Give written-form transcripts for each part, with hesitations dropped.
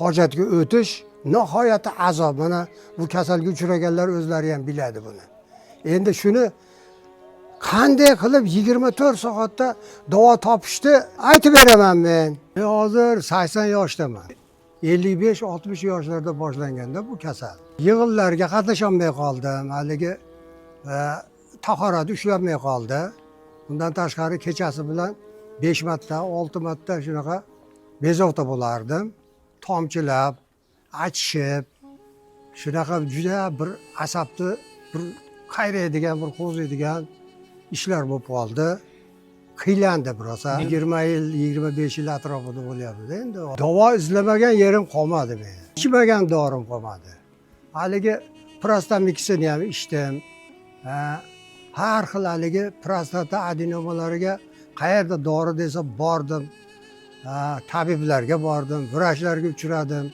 hojatga o'tish nihoyatda azob. Mana bu kasalga uchraganlar o'zlari ham biladi buni. Endi shuni qanday qilib 24 soatda davo topishni aytib beraman men. Hozir 80 yoshdaman. 55-60 yoshlarda boshlanganda bu kasal. Yig'inlarga qatnasholmay qoldim. Haligi tahorat ushlanmay qoldi. Bundan tashqari kechasi bilan 5 marta, 6 marta shunaqa bezovta bo'lardim. Tomchilab, achishib, shunaqa juda bir asabni bir qayraydigan, bir qo'ziydigan ishlar bo'lib qoldi. Qiylandi biroz. 20 yil, 25 yil atrofida bo'lyapti endi. Davo izlamagan yerim qolmadi men. Ichmagan dorim qolmadi. Haligi prostamikisini ham ichdim. Har xil haligi prostata adenomalariga qayerda dori desa bordim. Tabiblarga bordim, vrachlarga uchradim.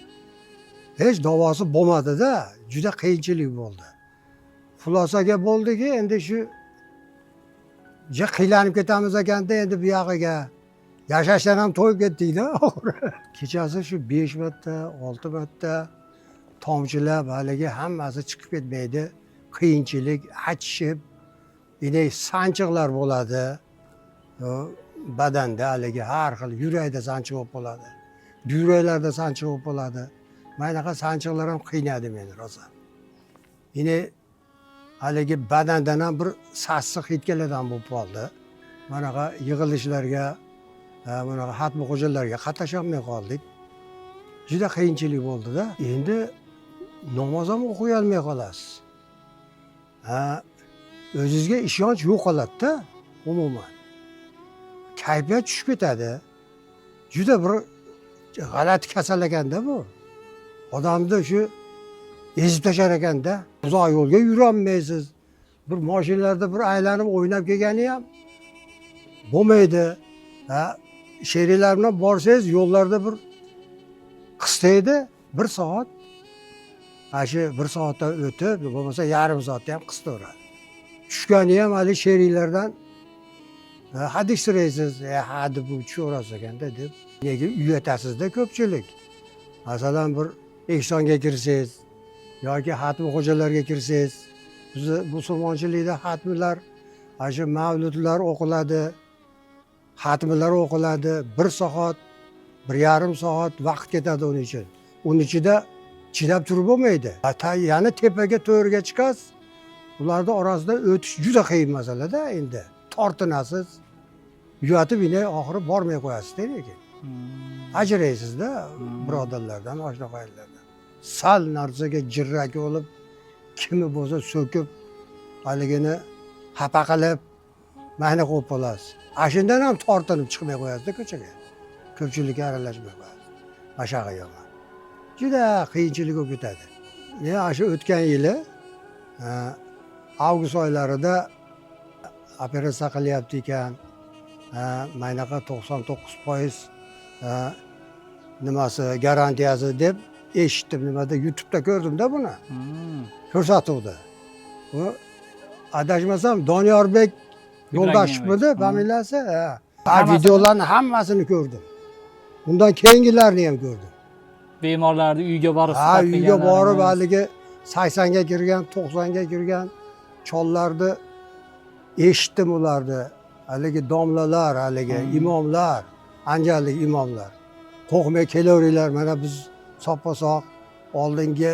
Hech davosi bo'lmadi-da, juda qiyinchilik bo'ldi. Xulosaga bo'ldiki, endi shu qiylanib ketamiz ekanda endi bu yog'iga. Yashashdan ham to'yib ketdik-da. Kechasi shu 5 marta, 6 marta tomchilab haligi hammasi chiqib ketmaydi. Qiyinchilik, achishib, yine sanchiqlar bo'ladi. Badanda haligi har xil yurakda sanchiq bo'lib qoladi. Buyraklarda sanchiq bo'lib qoladi. Maynaqa sanchiqlar ham qiynadi meni rosa. Yine haligi badandan ham bir sassiq hidkaladan bo'lib qoldi. Manaqa yig'ilishlarga, bunaqa xatmi xo'jalarga qatnasholmay qoldik. Juda qiyinchilik bo'ldi-da. Endi namoz ham o'qiy olmay qolasiz. O'zingizga ishonch yo'q qoladi-da, umuman. Kayfiyat tushib ketadi. Juda bir g'alati kasal ekanda bu. Odamni shu ezib tashlar ekanda. Uzoq yo'lga yura olmaysiz. Bir mashinalarda bir aylanib o'ynab kelgani ham bo'lmaydi. Sheriklar bilan borsangiz yo'llarda bir qistaydi, 1 soat. Shu 1 soatdan o'tib, bo'lmasa yarim soatda ham qistaveradi. Tushgani ham hali sheriklardan hadisiraysiz, hadi bu cho'rasi ekanda deb. Nega uyatasizda ko'pchilik. Masalan bir ehsonga kirsangiz yoki xatmi xo'jalarga kirsangiz, biz musulmonchilikda xatmlar, shu mavludlar o'qiladi, xatmlar o'qiladi, 1 soat, 1,5 soat vaqt ketadi uning uchun. Uning ichida chidab turib bo'lmaydi. Yana tepaga to'rga chiqasiz. Ularda orasida o'tish juda qiyin masala-da endi. Tortinasiz. Uyatib yine oxiri bormay qo'yasiz-da lekin. Ajraysiz-da birodarlardan, oshna qo'yinlardan. Sal narsaga jirrak olib, kimi bo'lsa so'kib, haligini xafa qilib, mayna qo'yib qolasiz. Shundan ham tortinib chiqmay qo'yasiz-da ko'chaga. Ko'pchilikka aralashmay qo'yasiz. Mashag'i yomon. Juda qiyinchilik bo'lib ketadi. Shu o'tgan yili avgust oylarida operatsiya qilyapti ekan. Maynaqa 99% nimasi garantiyasi deb eshitdim, nimada YouTube'da ko'rdim-da buni. Ko'rsatuvdi. Bu adashmasam Donyorbek Yo'ldashevmidi, familiyasi? Videolarning hammasini ko'rdim. Bundan keyingilarini ham ko'rdim. Bemorlarni uyga borib uyga borib haligi 80 ga kirgan, 90 ga kirgan chollarni eshitdim ularni. Haligi domlalar, haligi imomlar, anjarlik imomlar. Qo'rqmay kelaveringlar, mana biz soppa-sog' oldingi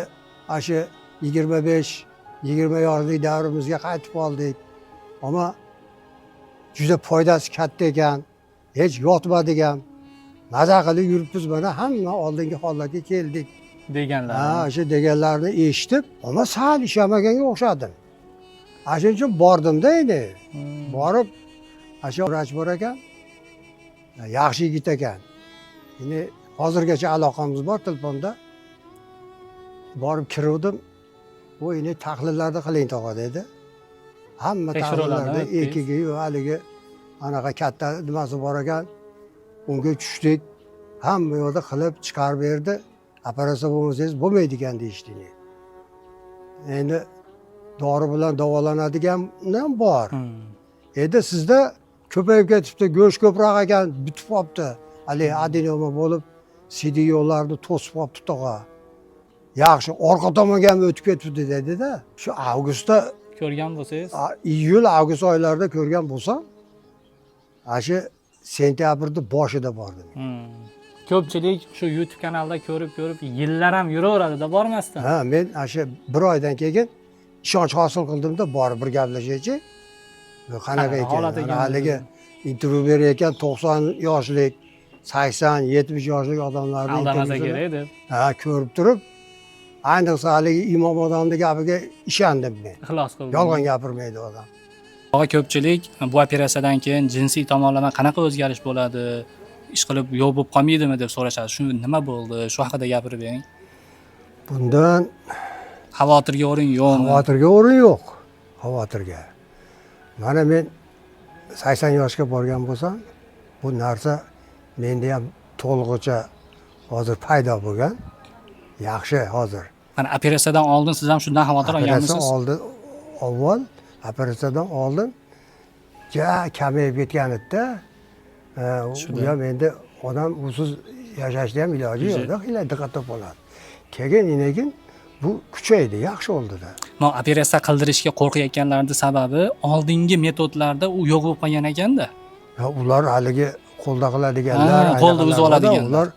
shu 25-20 yoshlik davrimizga qaytib qoldik. Ammo juda foydasi katta ekan, hech yotmadigan. Maza qilib yuribmiz, mana hamma oldingi holatga keldik deganlar. Shu deganlarni eshitib, ammo sal ishlamaganga o'xshadim. Shuning uchun bordim-da endi. Borib, shu vrach bor ekan. Yaxshi yigit ekan. Endi hozirgacha aloqamiz bor telefonda. Borib kirdim. U endi tahlillarni qiling tog'a dedi. Hamma tahlillarda EKG haligi anaqa katta nimasi bor ekan. Unga tushdik. Hamma yo'lda qilib chiqarib berdi. Operatsiya bo'lmasangiz bo'lmaydi ekan deyishdini. Endi dori bilan davolanadigan ham bor. Endi sizda ko'payib ketibdi, go'sht ko'proq ekan, bitib qolibdi. Hali adenoma bo'lib Sidi yo'llarni to'sib olibdi tog'a. Yaxshi, orqa tomonga ham o'tib ketibdi dedi-da. Shu avgustda, Ko'rgan bo'lsangiz. iyul, avgust oylarida ko'rgan bo'lsam, shu sentyabrda boshida bordim. Ko'pchilik shu YouTube kanalda ko'rib yillar ham yuraveradi-da bormasdan. Ha, men shu bir oydan keyin ishonch hosil qildimda borib bir gaplashaychi. Qanaqa ekan? Haligi intervyu berayotgan 90 yoshlik, 80, 70 yoshlik odamlarni Aldamasa kerak deb. ha, ko'rib turib, ayniqsa haligi imom odamning gapiga ishondim men. Ixlos qildim. Yolg'on gapirmaydi odam. Ko'pchilik bu operatsiyadan keyin jinsiy tomonlama qanaqa o'zgarish bo'ladi? Ish qilib yo'q bo'lib qolmaydimi deb so'rashadi. Shu nima bo'ldi? Shu haqida gapirib bering. Bundan Xavotirga o'rin yo'qmi? xavotirga o'rin yo'q. Xavotirga. Mana men 80 yoshga borgan bo'lsam, bu narsa menda ham to'lig'icha hozir paydo bo'lgan. Yaxshi hozir. Mana operatsiyadan oldin siz ham shundan xavotir olganmisiz? Avval operatsiyadan oldin kamayib ketgan edi-da. U ham endi odam usiz yashashda ham iloji yo'q-da, qilay diqqat bo'ladi. Keyin bu kuchaydi, yaxshi oldi-da. Mana operatsiya qildirishga qo'rqayotganlarning sababi oldingi metodlarda u yo'q bo'lib qolgan ekanda. Ular haligi qo'lda qiladiganlar, qo'lda o'zi oladiganlar.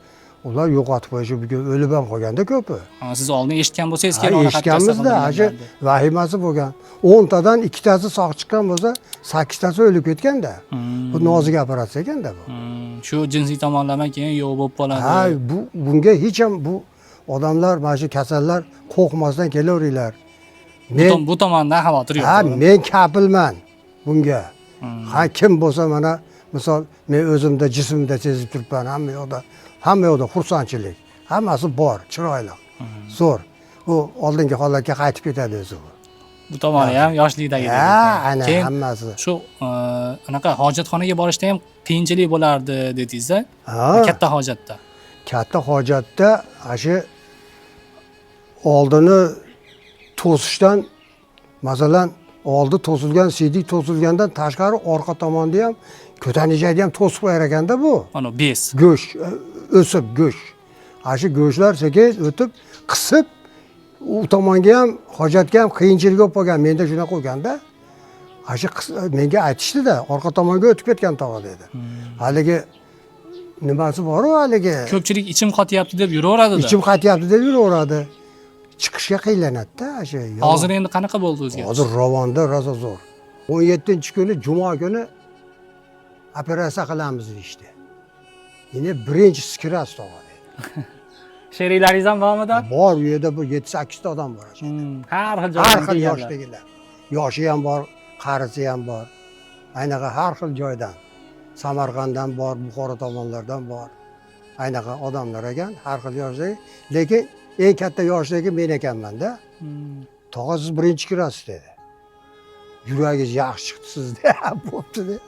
Ular yo'qotib qo'yishi, bu o'lib ham qolganda ko'pi. Siz oldin eshitgan bo'lsangiz keyin uni eshitganmiz-da, shu vahimasi bo'lgan. 10 tadan 2 tasi sog' chiqqan bo'lsa, 8 tasi o'lib ketganda. Bu nozik operatsiya ekanda bu. Shu jinsiy tomonlama keyin yo'q bo'lib qoladi. Ha, bunga hech ham bu odamlar, mana shu kasallar qo'rqmasdan kelaveringlar. Bu tomondan xavotir yo'q. Ha, men kapilman bunga. Ha, kim bo'lsa mana misol men o'zimda jismimda sezib turibman, hamma yoqda xursandchilik. Hammasi bor, chiroyli. Zo'r. U oldingi holatga qaytib ketadi o'zi. Bu tomoni ham yoshlikdagi. Ha, ana hammasi. Shu anaqa hojatxonaga borishda ham qiyinchilik bo'lardi dedingiz-da? Katta hojatda. Katta hojatda shu oldini to'sishdan, masalan, oldi to'silgan, siydik to'silgandan tashqari orqa tomonda ham ko'tanikchada ham to'sib qo'yar ekanda bu. Mana bez. Go'sht, o'sib go'sht. Shu go'shtlar sekin o'tib, qisib u tomonga ham hojatga ham qiyinchilik bo'lib qolgan. Menda shunaqa qo'yganda, shu menga aytishdi-da, orqa tomonga o'tib ketgan tog'a dedi. Haligi nimasi bor-ku haligi. Ko'pchilik ichim qotyapti deb yuraveradi-da. Ichim qotyapti deb yuraveradi. Chiqishga qiynaladi-da shu. Hozir endi qanaqa bo'ldi o'zgartish? Hozir Ravonda rosa zo'r. 17-kuni juma kuni operatsiya qilamiz deydi. Yine birinchi skiraz tog'a dedi. Sheriklaringiz ham bormidi? Bor, u yerda bu 7-8 ta odam bor. Har Har xil yoshdagilar. Yoshi ham bor, qarisi ham bor. Aynaqa har xil joydan. Samarqanddan bor, Buxoro tomonlardan bor. Aynaqa odamlar ekan, har xil yoshdagi. Lekin eng katta yoshdagi men ekanman-da. Tog'a siz birinchi kirasiz dedi. Yuragingiz yaxshi chiqdi sizda. Bo'pti dedi.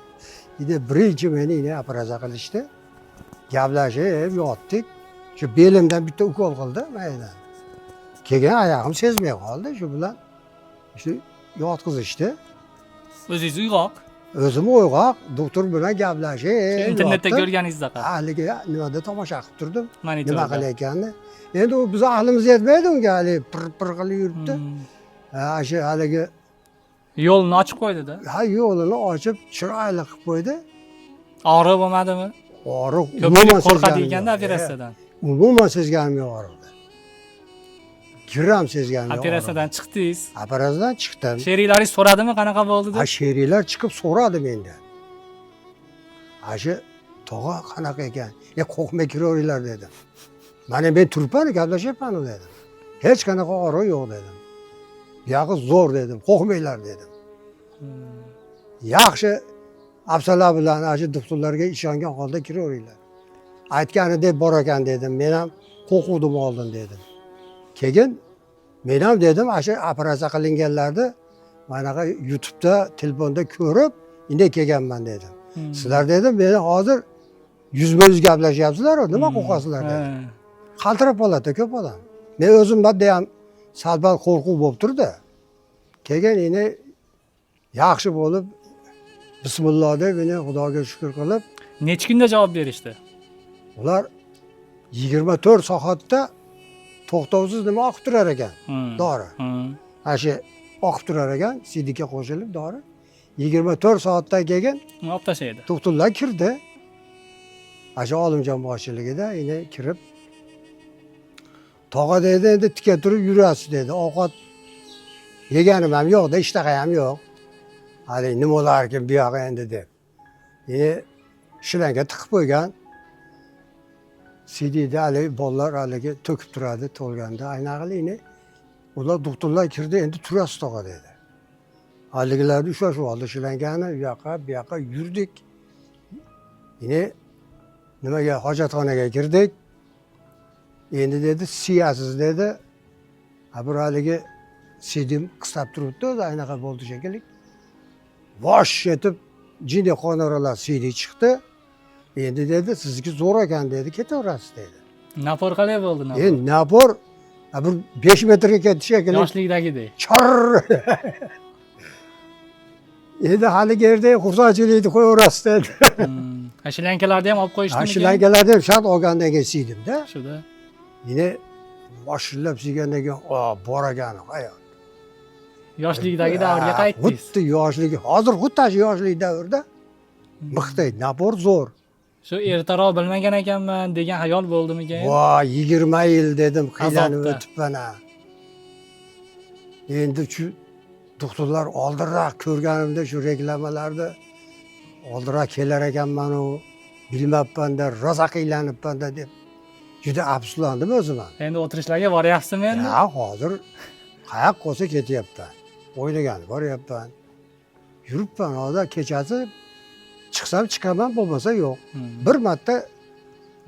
Yine birinchi meni operatsiya qilishdi. Gaplashib yotdik. Shu belimdan bitta ukol qildi, mayda. Keyin oyog'im sezmay qoldi, shu bilan shu yotqizishdi. O'zingiz uyg'oq? O'zim uyg'oq, doktor bilan gaplashib. Internetda ko'rganingizda qara. Haligi nimada tomosha qilib turdim. Monitorda. Nima qilayotganini. Endi u biz aqlimiz yetmaydi unga, haligi pir qilib yuribdi. Shu haligi yo'lni ochib qo'ydi-da. Ha, yo'lini ochib, chiroyli qilib qo'ydi. Og'riq bo'lmadimi? Og'riq umuman qo'rqadi ekanda operatsiyadan. Umuman sezganim yo'q og'riqni. Gram sezganim yo'q. Operatsiyadan chiqdingiz. Operatsiyadan chiqdim. Sheriklaringiz so'radimi qanaqa bo'ldi deb? Sheriklar chiqib so'radi mendan. Shu tog'a qanaqa ekan? Qo'rqmay kiraveringlar dedim. Mana men turibman, gaplashyapman dedim. Hech qanaqa og'riq yo'q dedim. Buyog'i zo'r dedim, qo'rqmanglar dedim. Yaxshi afsalar bilan shu doktorlarga ishongan holda kiraveringlar. Aytganidek bor ekan dedim, men ham qo'rquvdim oldin dedim. Keyin men ham dedim, shu operatsiya qilinganlarni manaqa YouTube'da, telefonda ko'rib, endi kelganman dedim. Sizlar dedim, meni hozir yuzma-yuz gaplashyapsizlar, nima qo'rqasizlar dedim. Qaltirab qoladi ko'p odam. Men o'zimda ham salbal qo'rquv bo'lib turdi. Keyin endi yaxshi bo'lib bismillah deb meni Xudoga shukr qilib, necha kunda javob berishdi? ular 24 soatda to'xtovsiz nima oqib turar ekan, dori. Ana shu oqib turar ekan, sidikka qo'shilib dori. 24 soatdan keyin olib tashlaydi. doktorlar kirdi. Ana shu Olimjon boshchiligida endi kirib, tog'a dedi, endi tika turib yurasiz dedi. Ovqat yeganim ham yo'q-da, ishtaha ham yo'q. Hali nima bo'larkin bu yoqqa endi deb. Endi shilanga tiqib qo'ygan. CD'da hali bolalar haligi to'kib turadi to'lganda. Aynaqili ular doktorlar kirdi, endi turasiz tog'a dedi. Haligilarni ushlashib oldi shilangani, bu yoqqa yurdik. Endi nimaga hojatxonaga kirdik. Endi dedi, siyasiz dedi. Bir haligi sidim qistab turibdi, o'zi aynaqa bo'ldi shekilli. Vosh etib jini qonoralar sidi chiqdi. Endi dedi, sizniki zo'r ekan dedi, ketaverasiz dedi. Napor qalay bo'ldi? Endi napor bir 5 metrga ketdi shekilli. Yoshlikdagidek. Chor. Endi haligi yerda xursandchilikni qo'yaverasiz dedi. Ashlankalarni ham olib qo'yishdimi? Ashlankalarni ham shart olgandan keyin siydim-da. Shuda. Yine boshillab siygandan keyin, bor ekan hayot. Yoshlikdagi davrga qaytdingiz. Xuddi yoshligi, hozir xuddi shu yoshlik davrda miqday, napor zo'r. Shu ertaroq bilmagan ekanman degan xayol bo'ldimikan? Voy, 20 yil dedim, qiynalib Azobda. o'tibman ha. Endi shu doktorlar oldinroq ko'rganimda shu reklamalarda oldinroq kelar ekanman u, bilmabman-da, rosa qiynalibman-da deb juda afsuslandim o'zim ham. Endi o'tirishlarga boryapsizmi endi? Ya hozir qayoq qo'sa ketyapman. O'ylagan boryapman. Yuribman hozir kechasi chiqsam chiqaman, bo'lmasa yo'q. Bir marta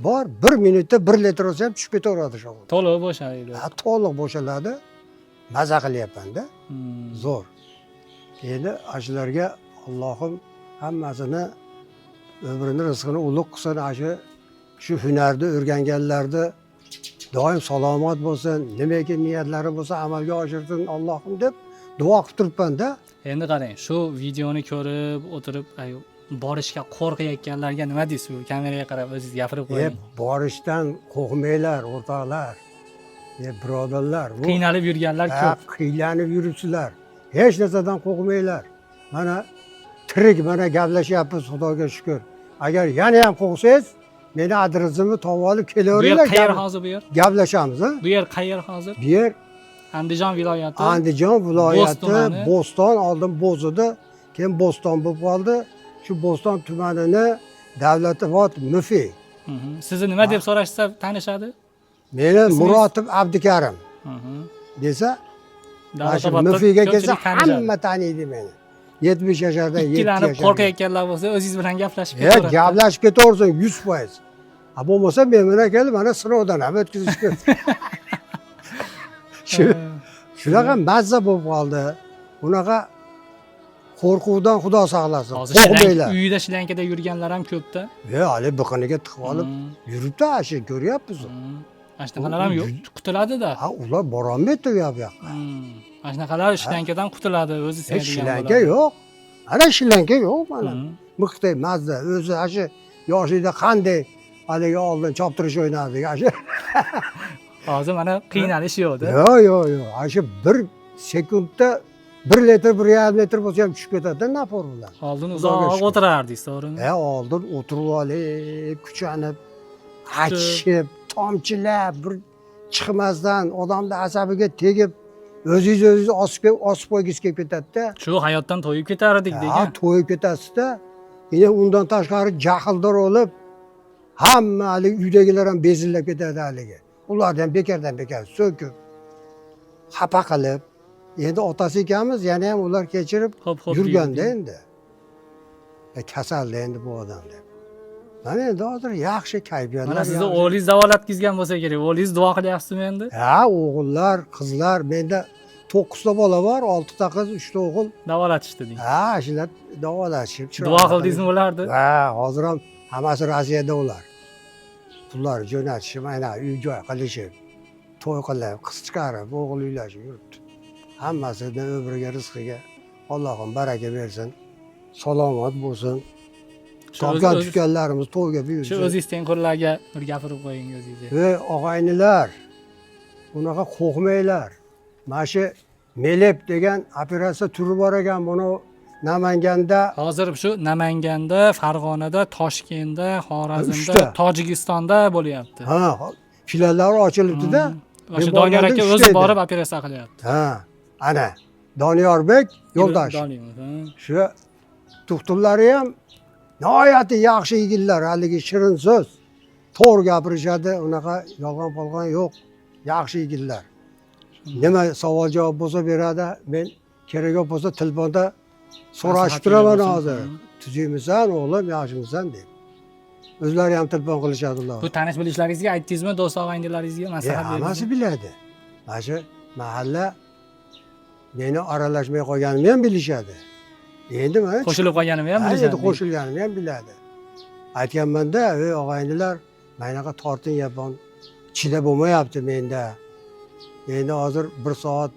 bor, 1 minutda 1 litr olsa ham tushib ketaveradi shu. To'liq bo'shaydi. To'liq bo'shaladi. Maza qilyapman-da. Zo'r. Endi ashularga Allohim hammasini umrini, rizqini ulug' qilsin. Shu hunarni o'rganganlarni doim salomat bo'lsin, nimaga niyatlari bo'lsa amalga oshirsin Allohim deb duo qilib turibman-da. Endi qarang, shu videoni ko'rib o'tirib, borishga qo'rqayotganlarga nima deysiz? Bu kameraga qarab o'zingiz gapirib qo'ying. Borishdan qo'rqmanglar, o'rtoqlar. Birodarlar, Qiynalib yurganlar ko'p. Qiynalib yuribsizlar. Hech narsadan qo'rqmanglar. Mana tirik, mana gaplashyapmiz, Xudoga shukr. Agar yana ham qo'rqsangiz, meni adresimni topib olib Bu yer kelaveringlar. qayer hozir bu yer? Gaplashamiz, ha? Bu yer qayer hozir? Bu yer Andijon viloyati. Andijon viloyati, tumani. Bo'ston, oldin Bo'zida, keyin Bo'ston bo'lib qoldi. Shu Bo'ston tumanini Davlatobod mufi. Sizni nima deb so'rashsa tanishadi? Meni Murodov Abdukarim desa, Davlatobodda mufiga kelsa ko'pchilik tanishadi. hamma taniydi meni. 70 yashardan 70 Ikkilanib yasharga. qo'rqayotganlar bo'lsa, o'zingiz bilan gaplashib ketaveradi. Gaplashib ketaversin 100%. Bo'lmasa men bilan kelib, mana sinovdan ham o'tkazishga. Shunaqa mazza bo'lib qoldi. Bunaqa qo'rquvdan Xudo saqlasin. Qo'rqmanglar. Uyida shilangada yurganlar ham ko'pda. Hali biqiniga tiqib olib yuribdi, shu ko'ryapmiz. Ashnaqalar ham qutiladi-da. Ha, ular borolmaydi u yoqqa. Ashnaqalar shlankadan qutiladi, o'zi sevadigan Shlanka yo'q. Ana shlanka yo'q mana. Miqday mazza, o'zi shu yoshida qanday haligi oldin choptirish o'ynardik, shu. Hozir mana qiynalish yo'qda. Yo'q. Shu 1 sekundda 1 litr, 1,5 litr bo'lsa ham tushib ketadi napor bilan. Oldin uzoq o'tirardingiz, to'g'rimi? Oldin o'tirib olib, kuchanib, achishib, tomchilab, bir chiqmasdan odamni asabiga tegib, o'zingiz osib qo'ygingiz kelib ketadi-da. Shu hayotdan to'yib ketardik degan. To'yib ketasiz-da. Endi undan tashqari jahldor olib, hamma hali uydagilar ham bezillab ketadi haligi. Ularni ham bekardan bekar so'kib, xafa qilib, endi otasi ekanmiz, yana ham ular kechirib yurganda endi. Kasalda endi bu odam deb. Mana endi hozir yaxshi kayfiyatlar. Mana sizni o'g'lingiz davolatgizgan bo'lsa kerak. O'g'lingiz duo qilyapsizmi endi? Ha, o'g'illar, qizlar, menda 9 ta bola bor, 6 ta qiz, 3 ta o'g'il. Davolatishdi deng. Ha, shular davolashib. Duo qildingizmi ularni? Ha, hozir ham hammasi Rossiyada ular. Pullar jo'natishib, mana uy-joy qilishib, to'y qilib, qiz chiqarib, o'g'il uylashib yuribdi. Hammasini umriga, rizqiga Allohim baraka bersin. Salomat bo'lsin. topgan tutganlarimiz to'yga Shu buyursa. o'zingiz tengqurlarga bir gapirib qo'ying o'zingiz. Ey og'aynilar, bunaqa qo'rqmanglar. Mana shu melep degan operatsiya turi bor ekan, buni Namanganda Hozir shu Namanganda, Farg'onada, Toshkentda, Xorazmda, Uchta. Tojikistonda bo'lyapti. ha, filanlar ochilibdi-da. O'sha Men Doniyor borganda aka uchta o'zi edi. borib operatsiya qilyapti. Ha, ana Doniyorbek yo'ldosh. Shu doktorlari ham nihoyatda yaxshi yigitlar, haligi shirin so'z. To'g'ri gapirishadi, unaqa yolg'on polg'on yo'q. Yaxshi yigitlar. Nima savol javob bo'lsa beradi. Men kerak bo'lsa telefonda so'rashib turaman hozir. Tuzukmisan o'g'lim, yaxshimisan deb. O'zlari ham telefon qilishadi ular. Bu tanish bilishlaringizga aytdingizmi, do'st og'aynilaringizga maslahat Hammasi berdingizmi? biladi. Mana shu mahalla meni aralashmay qolganimni ham bilishadi. Endi mana Qo'shilib qolganimni ham endi bilishadi. qo'shilganimni ham biladi. Aytganman-da, ey og'aynilar, maynaqa tortin yapon chidab bo'lmayapti menda. Endi hozir 1 soat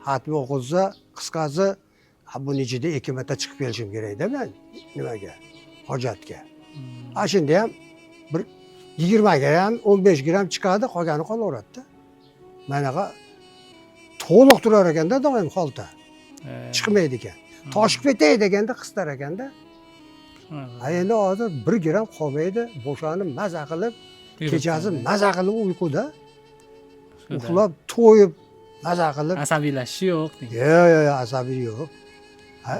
xatmi o'qilsa, qisqasi buni ichida 2 marta chiqib kelishim kerak-da men nimaga? Hojatga. Shunda ham bir 20 gram, 15 gram chiqadi, qolgani qolaveradi-da. Manaqa to'liq turar ekanda doim xolta. Chiqmaydi ekan. Toshib ketay deganda qistar ekanda. Endi hozir 1 gram qolmaydi, bo'shanib maza qilib, kechasi maza qilib uyquda. Uxlab, to'yib, maza qilib. Asabiylashish yo'q. Yo'q, asabiy yo'q.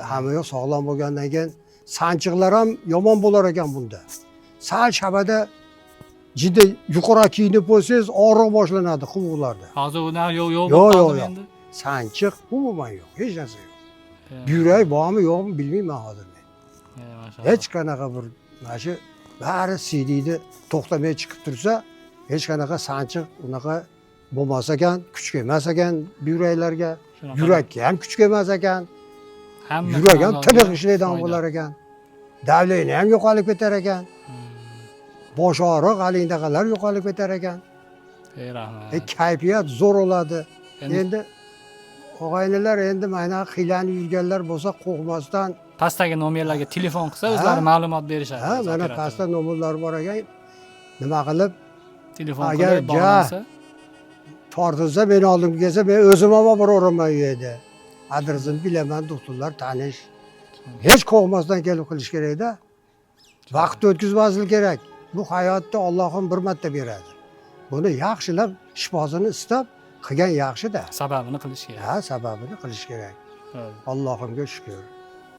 Hamma yo'q sog'lom bo'lgandan keyin sanchiqlar ham yomon bo'lar ekan bunda. Sal shabada juda yuqori kiyinib bo'lsangiz, og'riq boshlanadi quvuqlarda. Hozir ular yo'q Yo'q. Sanchiq umuman yo'q, hech narsa yo'q. Yurak bormi yo'qmi bilmayman hozir men. Hech qanaqa bir mana shu bari CD'ni to'xtamay chiqib tursa, hech qanaqa sanchiq unaqa bo'lmas ekan, kuch kelmas ekan yuraklarga. Yurakka ham kuch kelmas ekan. Yurak ham tiniq ishlaydigan bo'lar ekan. Davleni ham yo'qolib ketar ekan. Bosh og'riq, alingdaqalar yo'qolib ketar ekan. Rahmat. Kayfiyat zo'r bo'ladi. Endi og'aynilar endi mana qiylanib yurganlar bo'lsa qo'rqmasdan Pastdagi nomerlarga telefon qilsa, o'zlari ma'lumot berishadi. ha, mana pastda nomerlar bor ekan. Nima qilib telefon agar qilib bog'lansa, tortilsa meni oldimga kelsa, men o'zim ham olib boraman u yerda. Adresini bilaman, doktorlar tanish. Hech qo'rqmasdan kelib qilish kerak-da. Vaqt o'tkazmaslik kerak. Bu hayotda Allohim bir marta beradi. Buni yaxshilab shifosini istab qilgan yaxshi-da. sababini qilish kerak. Ha, sababini qilish kerak. Allohimga shukr.